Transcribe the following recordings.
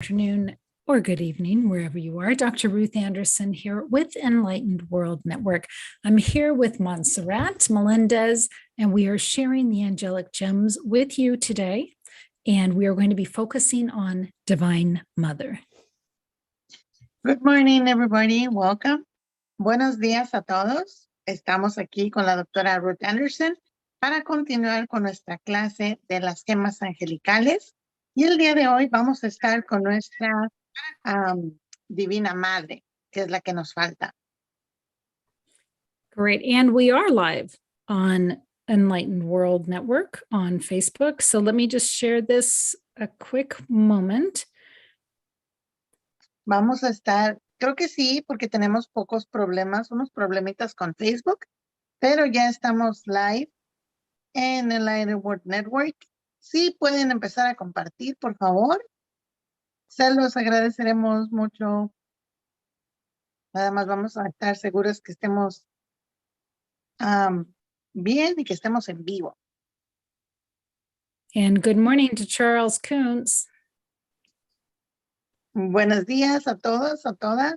Afternoon or good evening, wherever you are. Dr. Ruth Anderson here with Enlightened World Network. I'm here with Monserrat Melendez, and we are sharing the Angelic Gems with you today. And we are going to be focusing on Divine Mother. Good morning, everybody. Welcome. Buenos días a todos. Estamos aquí con la doctora Ruth Anderson para continuar con nuestra clase de las gemas angelicales. Y el día de hoy vamos a estar con nuestra Divina Madre, que es la que nos falta. Great. And we are live on Enlightened World Network on Facebook. So let me just share this a quick moment. Vamos a estar, creo que sí, porque tenemos pocos problemas, unos problemitas con Facebook, pero ya estamos live en Enlightened World Network. Sí, pueden empezar a compartir, por favor. Se los agradeceremos mucho. Nada más vamos a estar seguros que estemos bien y que estemos en vivo. And good morning to Charles Kuntz. Buenos días a todos, a todas.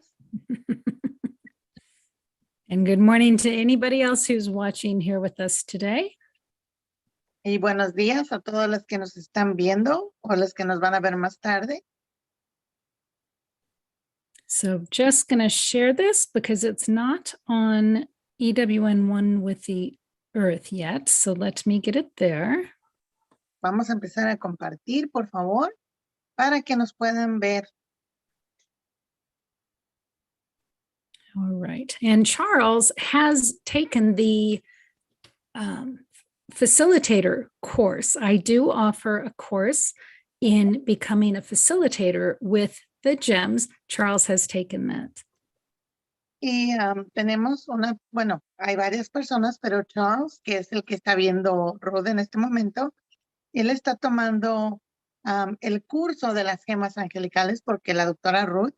And good morning to anybody else who's watching here with us today. Y buenos días a todas las que nos están viendo o las que nos van a ver más tarde. So just going to share this because it's not on EWN1 with the Earth yet. So let me get it there. Vamos a empezar a compartir, por favor, para que nos puedan ver. All right. And Charles has taken the facilitator course. I do offer a course in becoming a facilitator with the gems. Charles has taken that. Y tenemos bueno, hay varias personas, pero Charles, que es el que está viendo Ruth en este momento, él está tomando el curso de las gemas angelicales porque la doctora Ruth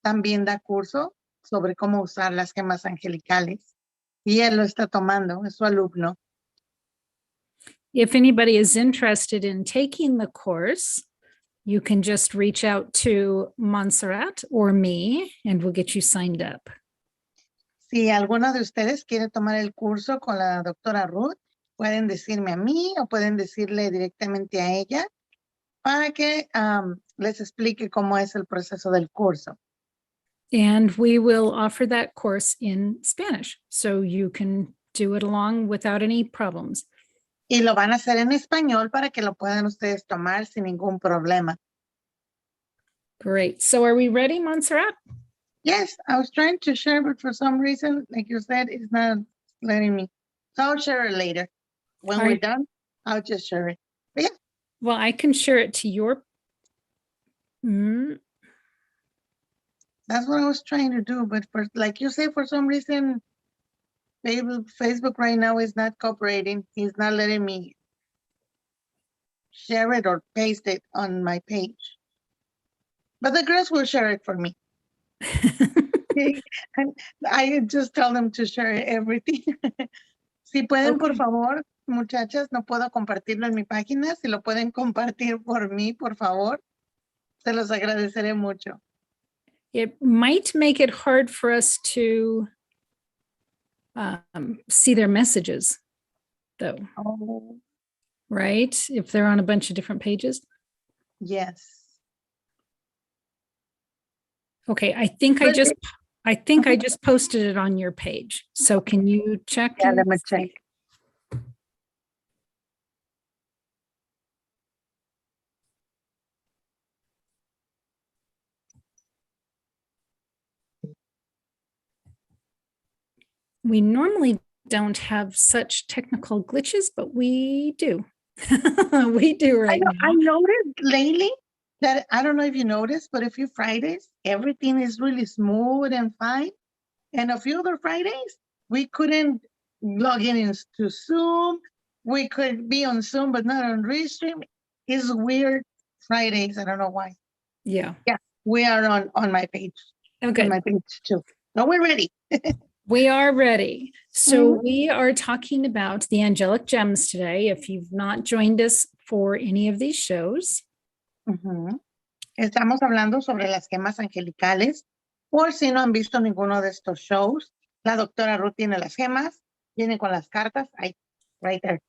también da curso sobre cómo usar las gemas angelicales. Y él lo está tomando, es su alumno. If anybody is interested in taking the course, you can just reach out to Monserrat or me, and we'll get you signed up. Si alguno de ustedes quiere tomar el curso con la doctora Ruth, pueden decirme a mí o pueden decirle directamente a ella para que les explique cómo es el proceso del curso. And we will offer that course in Spanish, so you can do it along without any problems. Y lo van a hacer en español para que lo puedan ustedes tomar sin ningún problema. Great. So are we ready, Monserrat? Yes, I was trying to share, but for some reason, like you said, it's not letting me. So I'll share it later. When we're done, I'll just share it. But yeah. Well, I can share it to your... That's what I was trying to do, but for, like you say, for some reason, Facebook right now is not cooperating. He's not letting me share it or paste it on my page. But the girls will share it for me. And I just tell them to share everything. Si pueden, por favor, muchachas, no puedo compartirlo en mi página. Si lo pueden compartir por mí, por favor, se los agradeceré mucho. It might make it hard for us to see their messages, though. Oh. Right? If they're on a bunch of different pages. Yes. Okay, I think I just posted it on your page. So can you check? Yeah, let me check. We normally don't have such technical glitches, but we do. We do right now. I noticed lately that, I don't know if you noticed, but a few Fridays, everything is really smooth and fine. And a few other Fridays, we couldn't log in into Zoom. We could be on Zoom, but not on Restream. It's weird Fridays. I don't know why. Yeah. Yeah, we are on my page. Okay. On my page too. So we're ready. We are ready. So we are talking about the Angelic Gems today. If you've not joined us for any of these shows, Estamos hablando sobre las gemas angelicales. Por si no han visto ninguno de estos shows, la doctora Ruth tiene las gemas, viene con las cartas. Ahí, right there.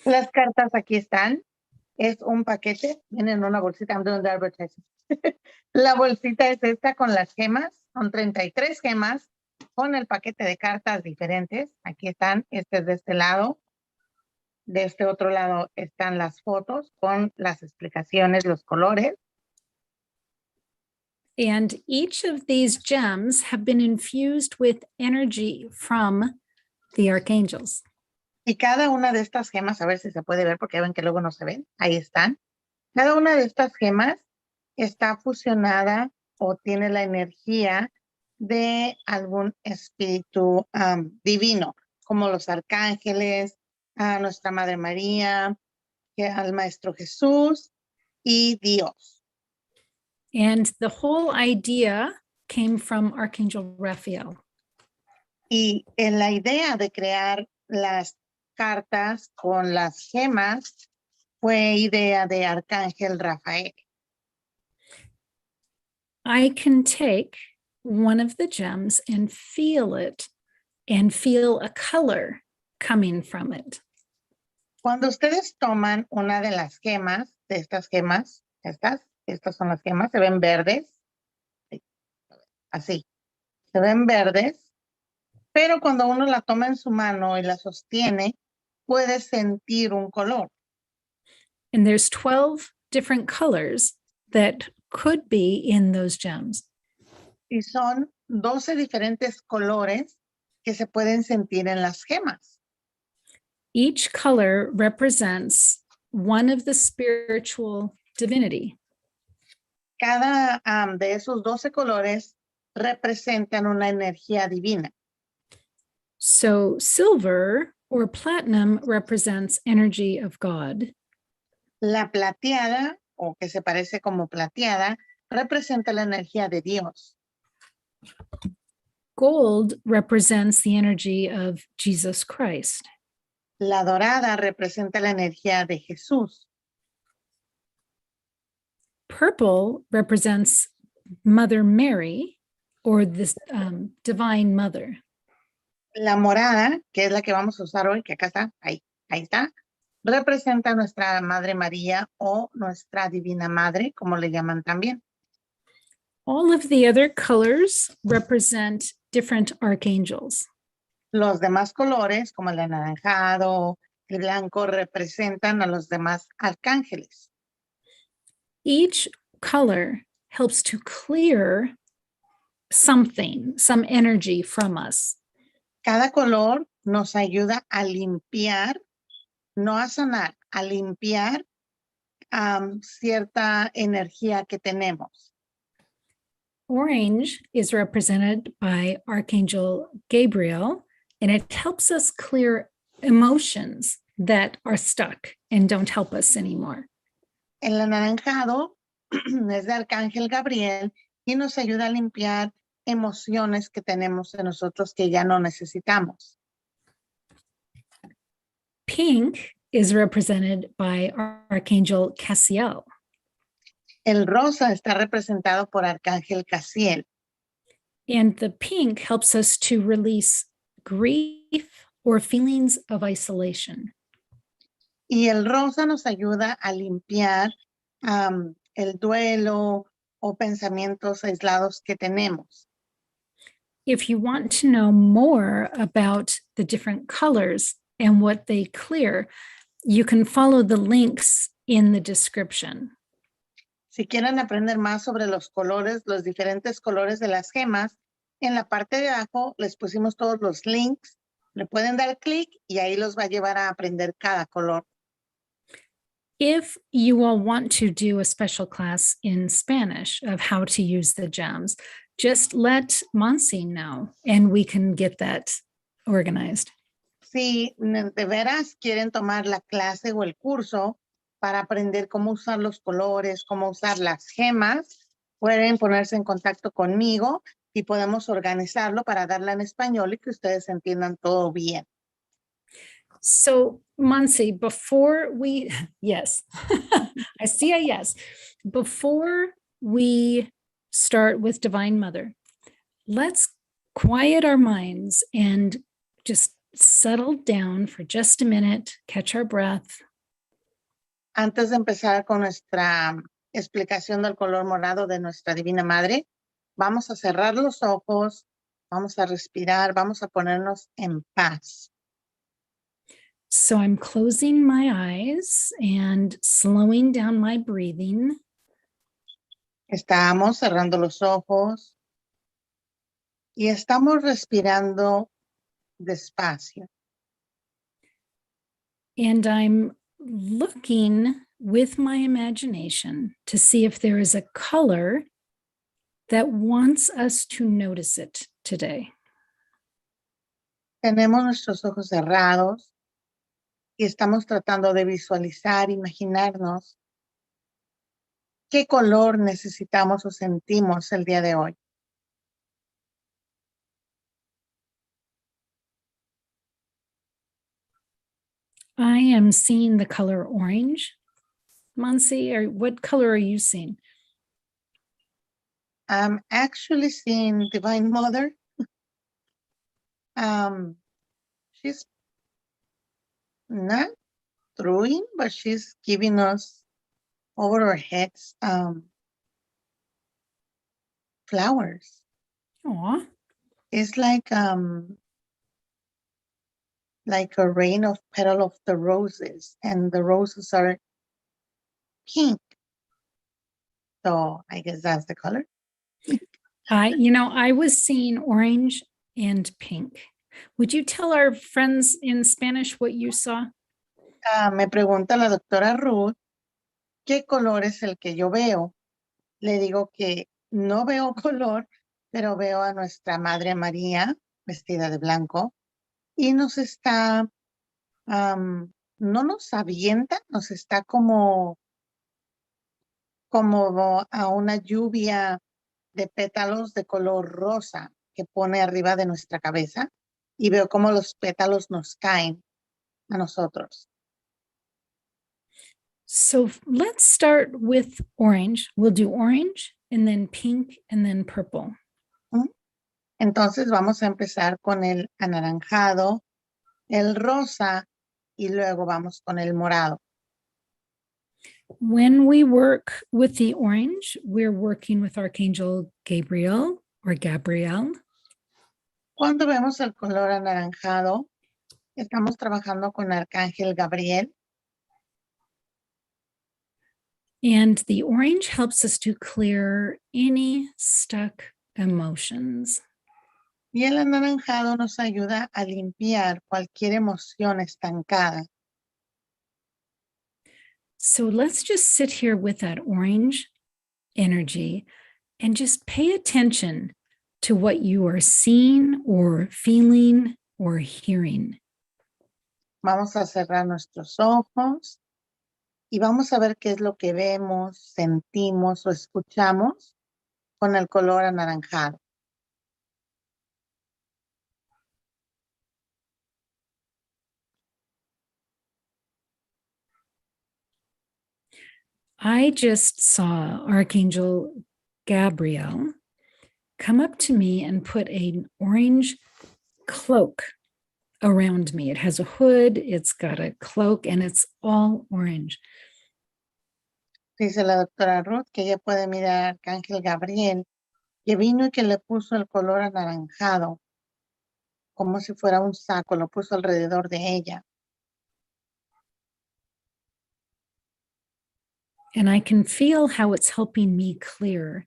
Las cartas aquí están. Es un paquete, viene en una bolsita. I'm doing the advertising. La bolsita es esta con las gemas. Son 33 gemas con el paquete de cartas diferentes. Aquí están. Este es de este lado. De este otro lado están las fotos con las explicaciones, los colores. And each of these gems have been infused with energy from the archangels. Y cada una de estas gemas, a ver si se puede ver porque ven que luego no se ven, ahí están. Cada una de estas gemas está fusionada o tiene la energía de algún espíritu divino, como los arcángeles, a nuestra Madre María, al Maestro Jesús y Dios. And the whole idea came from Archangel Raphael. Y en la idea de crear las cartas con las gemas fue idea de Arcángel Rafael. I can take one of the gems and feel it and feel a color coming from it. Cuando ustedes toman una de las gemas, de estas gemas, estas son las gemas, se ven verdes, así, se ven verdes, pero cuando uno la toma en su mano y la sostiene, puede sentir un color. And there's 12 different colors that could be in those gems. Y son 12 diferentes colores que se pueden sentir en las gemas. Each color represents one of the spiritual divinity. Cada de esos 12 colores representan una energía divina. So silver or platinum represents energy of God. La plateada, o que se parece como plateada, representa la energía de Dios. Gold represents the energy of Jesus Christ. La dorada representa la energía de Jesús. Purple represents Mother Mary or this divine mother. La morada, que es la que vamos a usar hoy, que acá está, ahí está, representa a nuestra Madre María o nuestra Divina Madre, como le llaman también. All of the other colors represent different archangels. Los demás colores, como el anaranjado, el blanco, representan a los demás arcángeles. Each color helps to clear something, some energy from us. Cada color nos ayuda a limpiar, no a sanar, a limpiar cierta energía que tenemos. Orange is represented by Archangel Gabriel, and it helps us clear emotions that are stuck and don't help us anymore. El anaranjado es de Arcángel Gabriel y nos ayuda a limpiar emociones que tenemos en nosotros que ya no necesitamos. Pink is represented by Archangel Cassiel. El rosa está representado por Arcángel Cassiel. And the pink helps us to release grief or feelings of isolation. Y el rosa nos ayuda a limpiar el duelo o pensamientos aislados que tenemos. If you want to know more about the different colors and what they clear, you can follow the links in the description. Si quieren aprender más sobre los colores, los diferentes colores de las gemas, en la parte de abajo les pusimos todos los links. Le pueden dar clic y ahí los va a llevar a aprender cada color. If you all want to do a special class in Spanish of how to use the gems, just let Monse know and we can get that organized. Si de veras quieren tomar la clase o el curso para aprender cómo usar los colores, cómo usar las gemas, pueden ponerse en contacto conmigo y podemos organizarlo para darla en español y que ustedes entiendan todo bien. So, Monse, before we, yes, I see a yes. Before we start with Divine Mother, let's quiet our minds and just settle down for just a minute, catch our breath. Antes de empezar con nuestra explicación del color morado de nuestra Divina Madre, vamos a cerrar los ojos, vamos a respirar, vamos a ponernos en paz. So I'm closing my eyes and slowing down my breathing. Estamos cerrando los ojos y estamos respirando despacio. And I'm looking with my imagination to see if there is a color that wants us to notice it today. Tenemos nuestros ojos cerrados y estamos tratando de visualizar, imaginarnos qué color necesitamos o sentimos el día de hoy. I am seeing the color orange. Monse, or what color are you seeing? I'm actually seeing Divine Mother. She's not throwing, but she's giving us over our heads flowers. Aw. It's like a rain of petal of the roses, and the roses are pink. So I guess that's the color. I was seeing orange and pink. Would you tell our friends in Spanish what you saw? Me pregunta la doctora Ruth, ¿qué color es el que yo veo? Le digo que no veo color, pero veo a nuestra Madre María vestida de blanco y nos está, no nos avienta, nos está como a una lluvia de pétalos de color rosa que pone arriba de nuestra cabeza y veo cómo los pétalos nos caen a nosotros. So let's start with orange. We'll do orange and then pink and then purple. Entonces vamos a empezar con el anaranjado, el rosa y luego vamos con el morado. When we work with the orange, we're working with Archangel Gabriel or Gabriel. Cuando vemos el color anaranjado, estamos trabajando con Arcángel Gabriel. And the orange helps us to clear any stuck emotions. Y el anaranjado nos ayuda a limpiar cualquier emoción estancada. So let's just sit here with that orange energy and just pay attention to what you are seeing or feeling or hearing. Vamos a cerrar nuestros ojos y vamos a ver qué es lo que vemos, sentimos o escuchamos con el color anaranjado. I just saw Archangel Gabriel come up to me and put an orange cloak around me. It has a hood, it's got a cloak, and it's all orange. Dice la doctora Ruth que ella puede mirar a Arcángel Gabriel, que vino y que le puso el color anaranjado, como si fuera un saco, lo puso alrededor de ella. And I can feel how it's helping me clear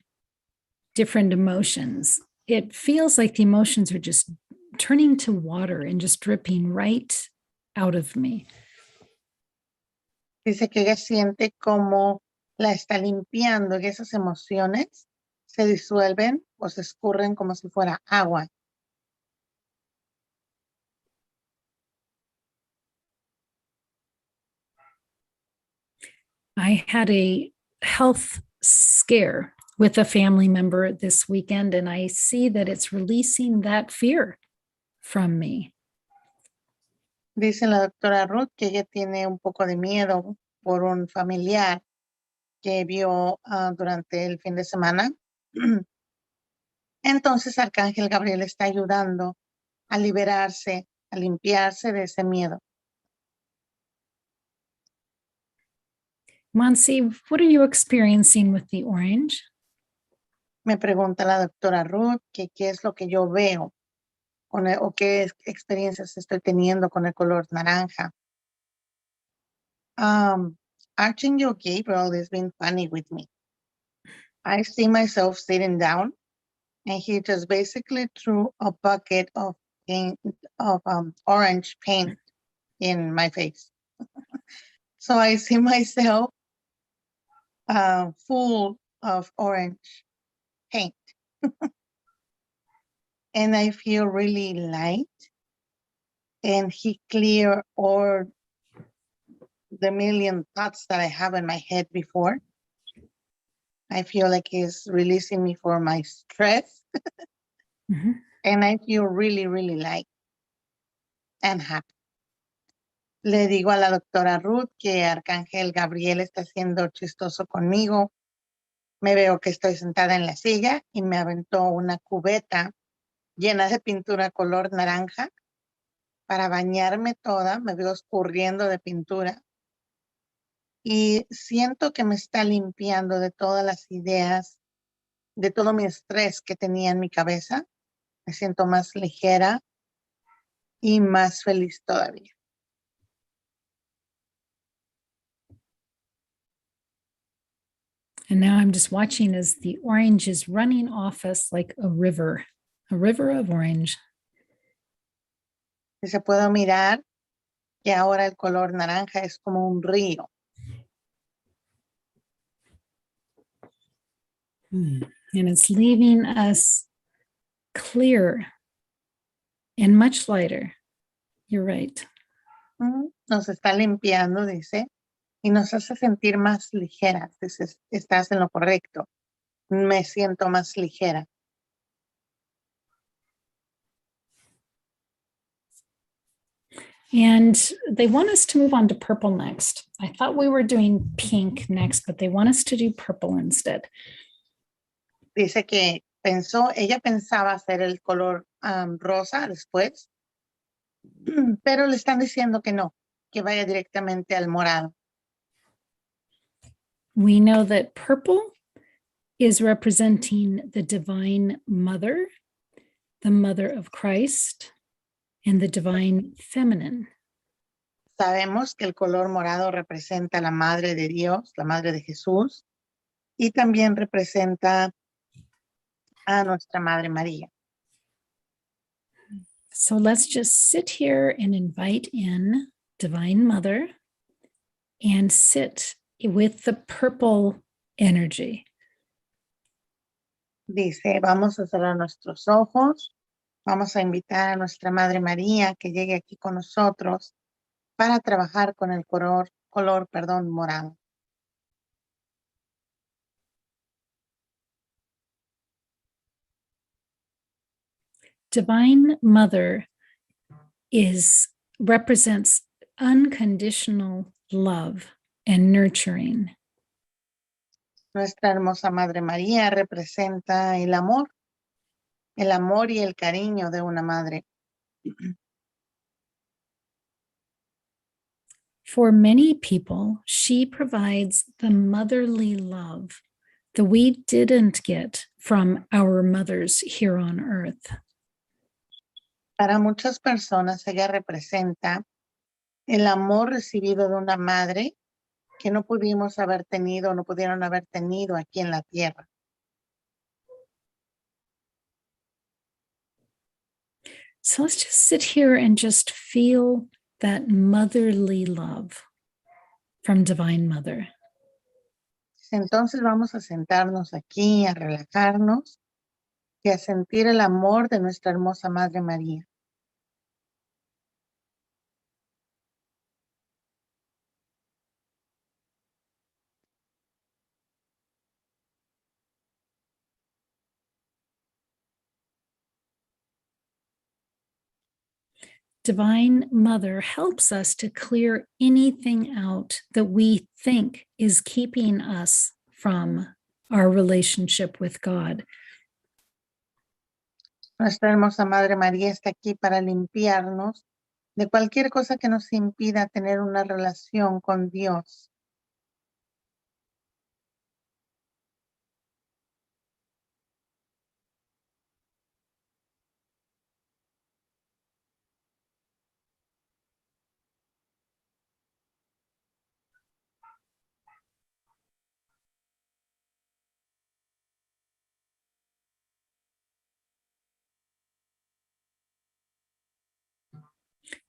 different emotions. It feels like the emotions are just turning to water and just dripping right out of me. Dice que ella siente como la está limpiando y esas emociones se disuelven o se escurren como si fuera agua. I had a health scare with a family member this weekend, and I see that it's releasing that fear from me. Dice la doctora Ruth que ella tiene un poco de miedo por un familiar que vio durante el fin de semana. Entonces, Arcángel Gabriel está ayudando a liberarse, a limpiarse de ese miedo. Monse, what are you experiencing with the orange? Me pregunta la doctora Ruth que qué es lo que yo veo o qué experiencias estoy teniendo con el color naranja. Archangel Gabriel has been funny with me. I see myself sitting down and he just basically threw a bucket of paint, of orange paint in my face. So I see myself full of orange paint. And I feel really light. And he cleared all the million thoughts that I have in my head before. I feel like he's releasing me for my stress. Mhm. And I feel really, really light and happy. Le digo a la doctora Ruth que Arcángel Gabriel está siendo chistoso conmigo. Me veo que estoy sentada en la silla y me aventó una cubeta llena de pintura color naranja para bañarme toda. Me veo escurriendo de pintura y siento que me está limpiando de todas las ideas, de todo mi estrés que tenía en mi cabeza. Me siento más ligera y más feliz todavía. And now I'm just watching as the orange is running off us like a river of orange. Y se puedo mirar que ahora el color naranja es como un río. And it's leaving us clear and much lighter. You're right. Nos está limpiando, dice, y nos hace sentir más ligeras. Dices, estás en lo correcto. Me siento más ligera. And they want us to move on to purple next. I thought we were doing pink next, but they want us to do purple instead. Dice que ella pensaba hacer el color rosa después, pero le están diciendo que no, que vaya directamente al morado. We know that purple is representing the divine mother, the mother of Christ, and the divine feminine. Sabemos que el color morado representa a la Madre de Dios, la Madre de Jesús, y también representa a nuestra Madre María. So let's just sit here and invite in Divine Mother and sit with the purple energy. Dice, vamos a cerrar nuestros ojos, vamos a invitar a nuestra Madre María que llegue aquí con nosotros para trabajar con el color morado. Divine Mother represents unconditional love and nurturing. Nuestra hermosa Madre María representa el amor y el cariño de una madre. For many people, she provides the motherly love that we didn't get from our mothers here on earth. Para muchas personas ella representa el amor recibido de una madre que no pudieron haber tenido aquí en la tierra. So let's just sit here and just feel that motherly love from Divine Mother. Entonces vamos a sentarnos aquí, a relajarnos y a sentir el amor de nuestra hermosa Madre María. Divine Mother helps us to clear anything out that we think is keeping us from our relationship with God. Nuestra hermosa Madre María está aquí para limpiarnos de cualquier cosa que nos impida tener una relación con Dios.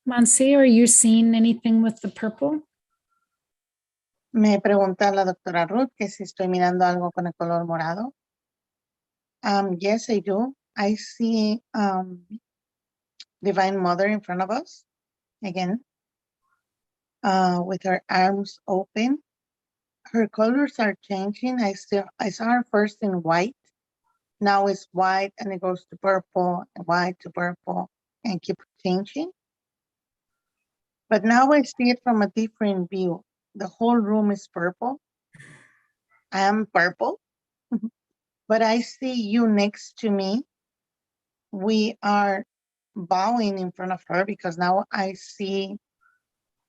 Monse, are you seeing anything with the purple? Me pregunta la doctora Ruth que si estoy mirando algo con el color morado. Yes, I do. I see Divine Mother in front of us again, with her arms open. Her colors are changing. I saw her first in white. Now it's white and it goes to purple and white to purple and keep changing. But now I see it from a different view. The whole room is purple. I am purple, but I see you next to me. We are bowing in front of her because now I see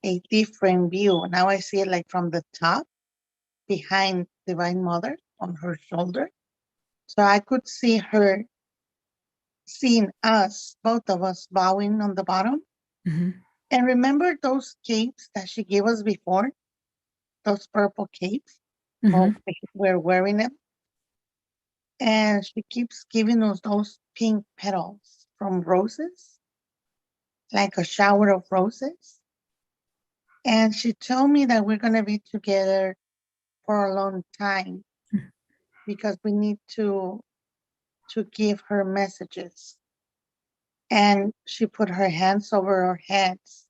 a different view. Now I see it like from the top behind Divine Mother on her shoulder. So I could see her seeing us, both of us bowing on the bottom. Mm-hmm. And remember those capes that she gave us before? Those purple capes? Mm-hmm. We're wearing them. And she keeps giving us those pink petals from roses, like a shower of roses. And she told me that we're going to be together for a long time because we need to give her messages. And she put her hands over our heads,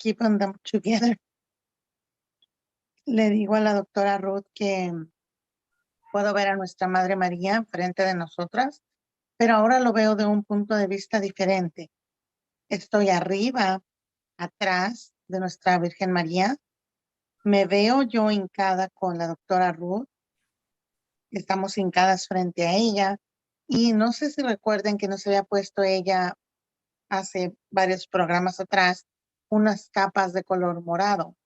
keeping them together. Le digo a la doctora Ruth que puedo ver a nuestra Madre María enfrente de nosotras, pero ahora lo veo de un punto de vista diferente. Estoy arriba, atrás de nuestra Virgen María. Me veo yo hincada con la doctora Ruth. Estamos hincadas frente a ella. Y no sé si recuerden que nos había puesto ella hace varios programas atrás unas capas de color morado.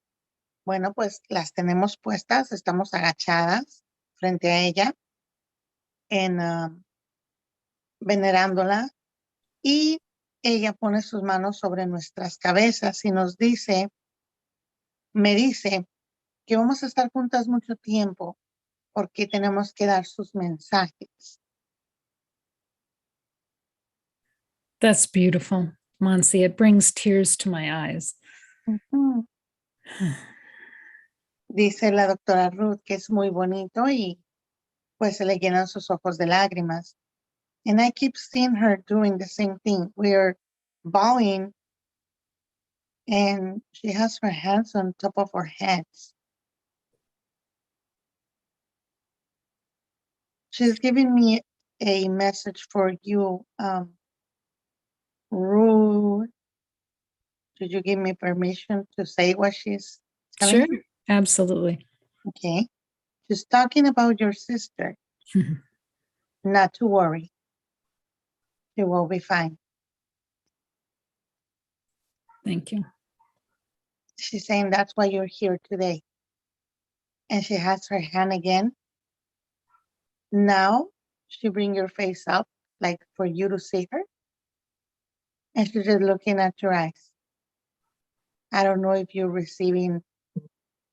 Bueno, pues las tenemos puestas, estamos agachadas frente a ella, venerándola, y ella pone sus manos sobre nuestras cabezas y me dice que vamos a estar juntas mucho tiempo porque tenemos que dar sus mensajes. That's beautiful, Monse. It brings tears to my eyes. Uh-huh. Dice la doctora Ruth que es muy bonito y pues se le llenan sus ojos de lágrimas. And I keep seeing her doing the same thing. We're bowing and she has her hands on top of her heads. She's giving me a message for you, Ruth. Did you give me permission to say what she's telling Sure, you? absolutely. Okay. She's talking about your sister. Not to worry. She will be fine. Thank you. She's saying that's why you're here today. And she has her hand again. Now she bring your face up, like for you to see her. And she's just looking at your eyes. I don't know if you're receiving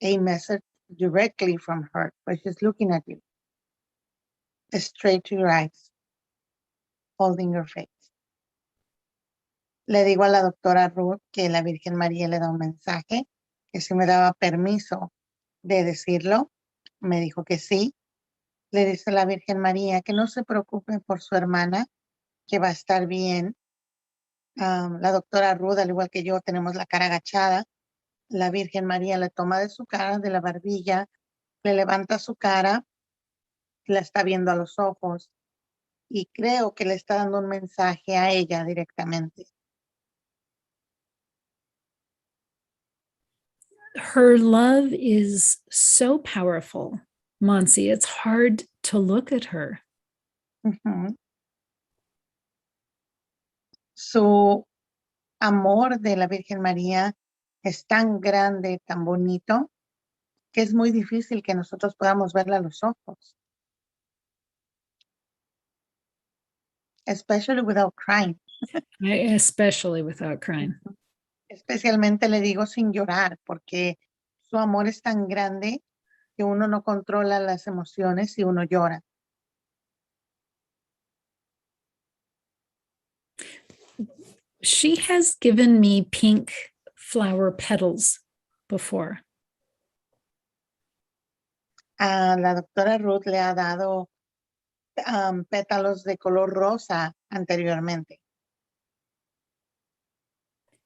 a message directly from her, but she's looking at you. Straight to your eyes, holding your face. Le digo a la doctora Ruth que la Virgen María le da un mensaje, que si me daba permiso de decirlo. Me dijo que sí. Le dice a la Virgen María que no se preocupe por su hermana, que va a estar bien. La doctora Ruth, al igual que yo, tenemos la cara agachada. La Virgen María le toma de su cara, de la barbilla, le levanta su cara, la está viendo a los ojos y creo que le está dando un mensaje a ella directamente. her love is so powerful, Monsi. It's hard to look at her. Ujú. Su amor de la Virgen María es tan grande, tan bonito, que es muy difícil que nosotros podamos verla a los ojos. Especially without crying. Especially without crying. Especialmente le digo sin llorar, porque su amor es tan grande que uno no controla las emociones y uno llora. She has given me pink flower petals before. La doctora Ruth le ha dado pétalos de color rosa anteriormente.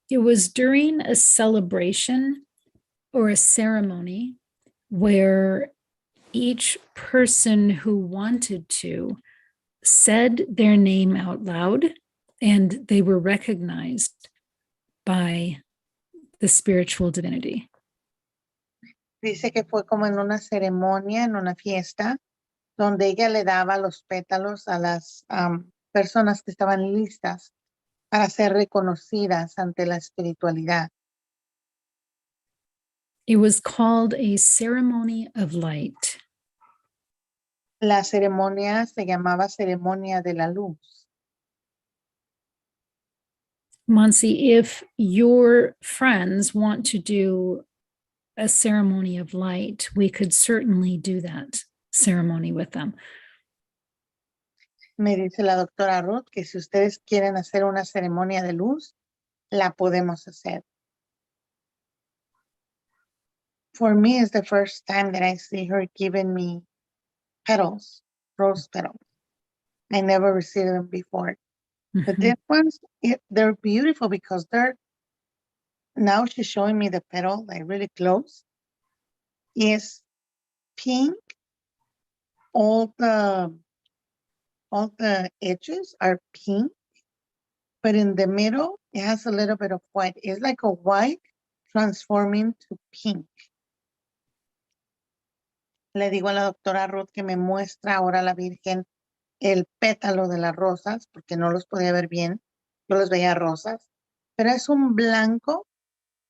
It was during a celebration or a ceremony where each person who wanted to said their name out loud and they were recognized by the spiritual divinity. Dice que fue como en una ceremonia, en una fiesta, donde ella le daba los pétalos a las personas que estaban listas para ser reconocidas ante la espiritualidad. It was called a ceremony of light. La ceremonia se llamaba ceremonia de la luz. Monsi, if your friends want to do a ceremony of light, we could certainly do that ceremony with them. Me dice la doctora Ruth que si ustedes quieren hacer una ceremonia de luz, la podemos hacer. For me, it's the first time that I see her giving me petals, rose petals. I never received them before. But these ones, they're beautiful because now she's showing me the petal like really close. It's pink. All the edges are pink, but in the middle, it has a little bit of white. It's like a white transforming to pink. Le digo a la doctora Ruth que me muestra ahora la Virgen el pétalo de las rosas, porque no los podía ver bien. Yo los veía rosas, pero es un blanco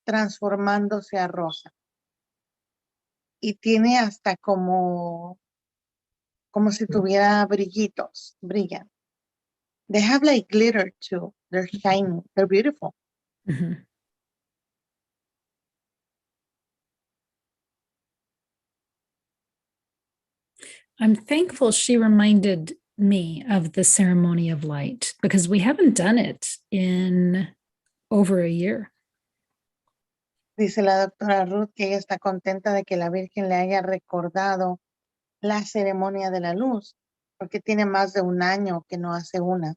transformándose a rosa. Y tiene hasta como si tuviera brillitos, brillan. They have like glitter too. They're shiny. They're beautiful. Mm-hmm. I'm thankful she reminded me of the ceremony of light because we haven't done it in over a year. Dice la doctora Ruth que ella está contenta de que la Virgen le haya recordado la ceremonia de la luz, porque tiene más de un año que no hace una.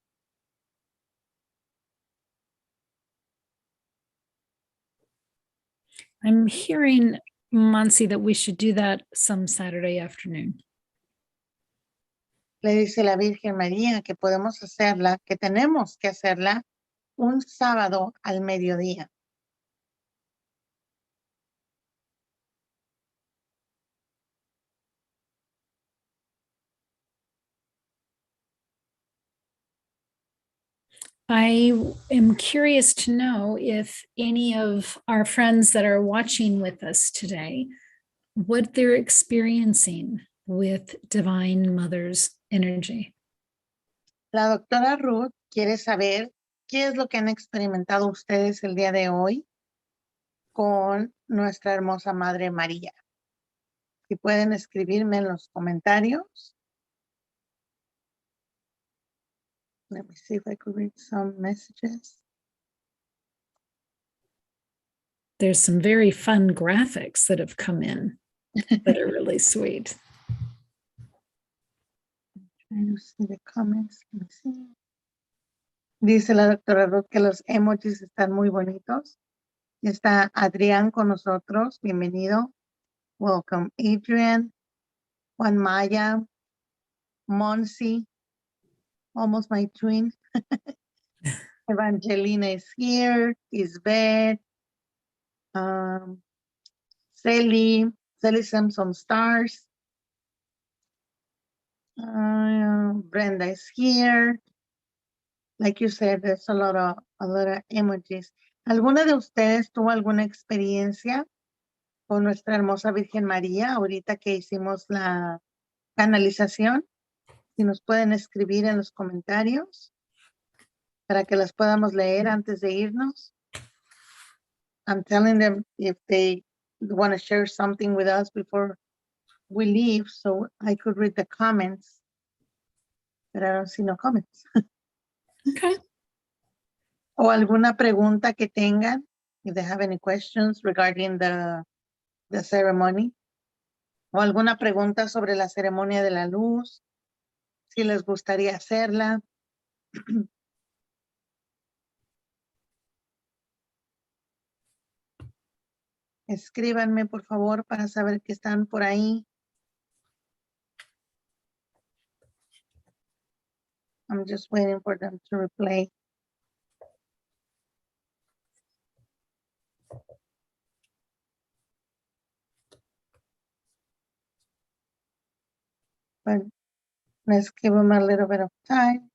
I'm hearing, Monsi, that we should do that some Saturday afternoon. Le dice la Virgen María que podemos hacerla, que tenemos que hacerla un sábado al mediodía. I am curious to know if any of our friends that are watching with us today, what they're experiencing with Divine Mother's energy. La doctora Ruth quiere saber qué es lo que han experimentado ustedes el día de hoy con nuestra hermosa Madre María. Si pueden escribirme en los comentarios. Let me see if I could read some messages. There's some very fun graphics that have come in that are really sweet. Trying to see the comments. Let me see. Dice la doctora Ruth que los emojis están muy bonitos. Está Adrián con nosotros. Bienvenido. Welcome, Adrian. Juan Maya. Monsi. Almost my twin. Evangelina is here. Isbeth. Sally sent some stars. Brenda is here. Like you said, there's a lot of emojis. ¿Alguna de ustedes tuvo alguna experiencia con nuestra hermosa Virgen María ahorita que hicimos la canalización? Si nos pueden escribir en los comentarios para que las podamos leer antes de irnos. I'm telling them if they want to share something with us before we leave, so I could read the comments, but I don't see no comments. Okay. O alguna pregunta que tengan, if they have any questions regarding the ceremony. O alguna pregunta sobre la ceremonia de la luz, si les gustaría hacerla. Escríbanme, por favor, para saber que están por ahí. I'm just waiting for them to reply. But let's give them a little bit of time.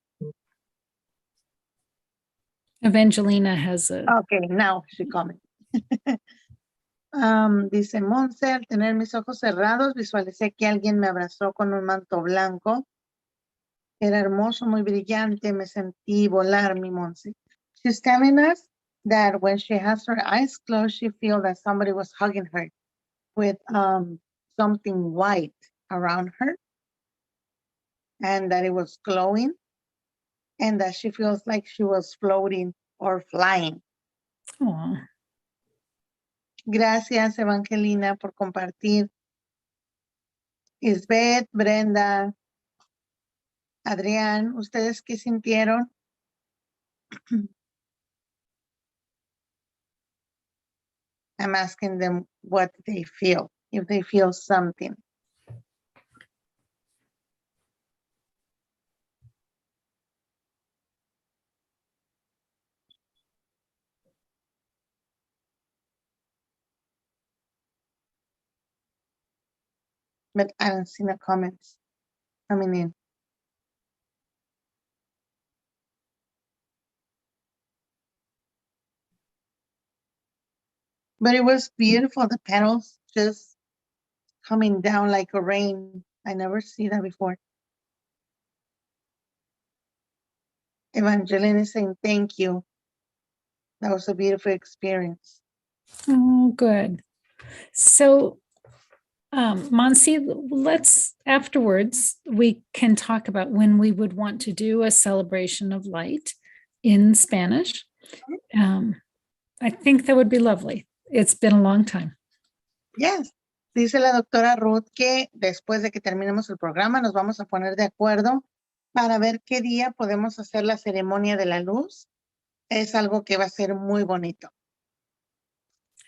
Evangelina has a Okay, now she commented. Dice Monse, al tener mis ojos cerrados, visualicé que alguien me abrazó con un manto blanco. Era hermoso, muy brillante, me sentí volar, mi Monse. She's telling us that when she has her eyes closed, she feels that somebody was hugging her with something white around her, and that it was glowing, and that she feels like she was floating or flying. oh, Gracias, Evangelina, por compartir. Isbeth, Brenda, Adrián, ¿ustedes qué sintieron? I'm asking them what they feel, if they feel something. But I don't see no comments coming in. But it was beautiful, the petals just coming down like a rain. I never see that before. Evangeline is saying thank you. That was a beautiful experience. oh, good. So, Monse, let's afterwards, we can talk about when we would want to do a celebration of light in Spanish. I think that would be lovely. It's been a long time. Yes. Dice la doctora Ruth que después de que terminemos el programa nos vamos a poner de acuerdo para ver qué día podemos hacer la ceremonia de la luz. Es algo que va a ser muy bonito.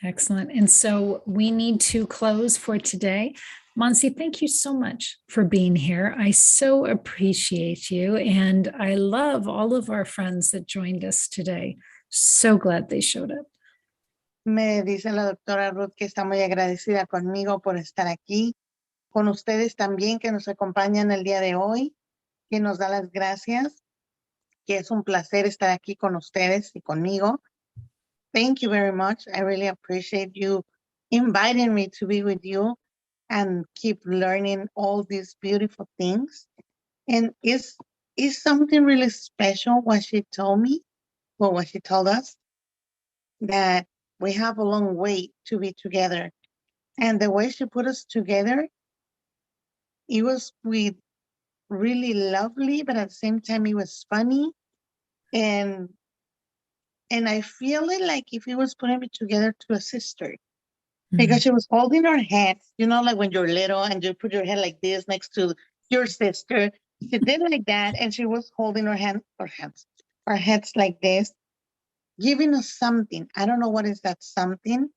Excellent. And so we need to close for today. Monse, thank you so much for being here. I so appreciate you. And I love all of our friends that joined us today. So glad they showed up. Me dice la doctora Ruth que está muy agradecida conmigo por estar aquí, con ustedes también que nos acompañan el día de hoy, que nos da las gracias, que es un placer estar aquí con ustedes y conmigo. Thank you very much. I really appreciate you inviting me to be with you and keep learning all these beautiful things. And it's something really special what she told me, or what she told us, that we have a long way to be together. And the way she put us together, it was with really lovely, but at the same time it was funny. And I feel it like if he was putting me together to a sister. Because she was holding her hands, you know, like when you're little and you put your hand like this next to your sister. She did like that, and she was holding her heads like this, giving us something. I don't know what is that something,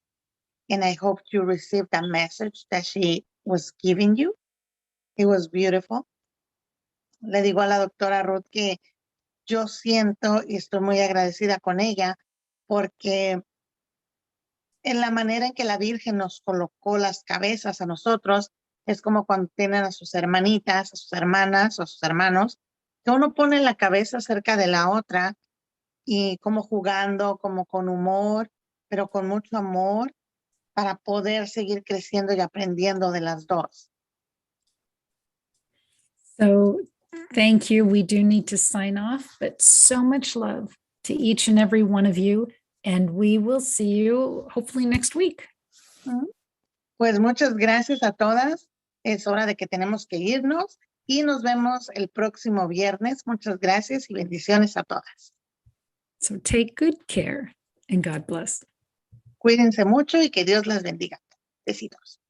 and I hope you received that message that she was giving you. It was beautiful. Le digo a la doctora Ruth que yo siento y estoy muy agradecida con ella porque en la manera en que la Virgen nos colocó las cabezas a nosotros, es como cuando tienen a sus hermanitas, a sus hermanas o a sus hermanos, que uno pone la cabeza cerca de la otra y como jugando, como con humor, pero con mucho amor para poder seguir creciendo y aprendiendo de las dos. So thank you. We do need to sign off, but so much love to each and every one of you. And we will see you hopefully next week. Pues muchas gracias a todas. Es hora de que tenemos que irnos y nos vemos el próximo viernes. Muchas gracias y bendiciones a todas. So take good care and God bless. Cuídense mucho y que Dios las bendiga. Besitos.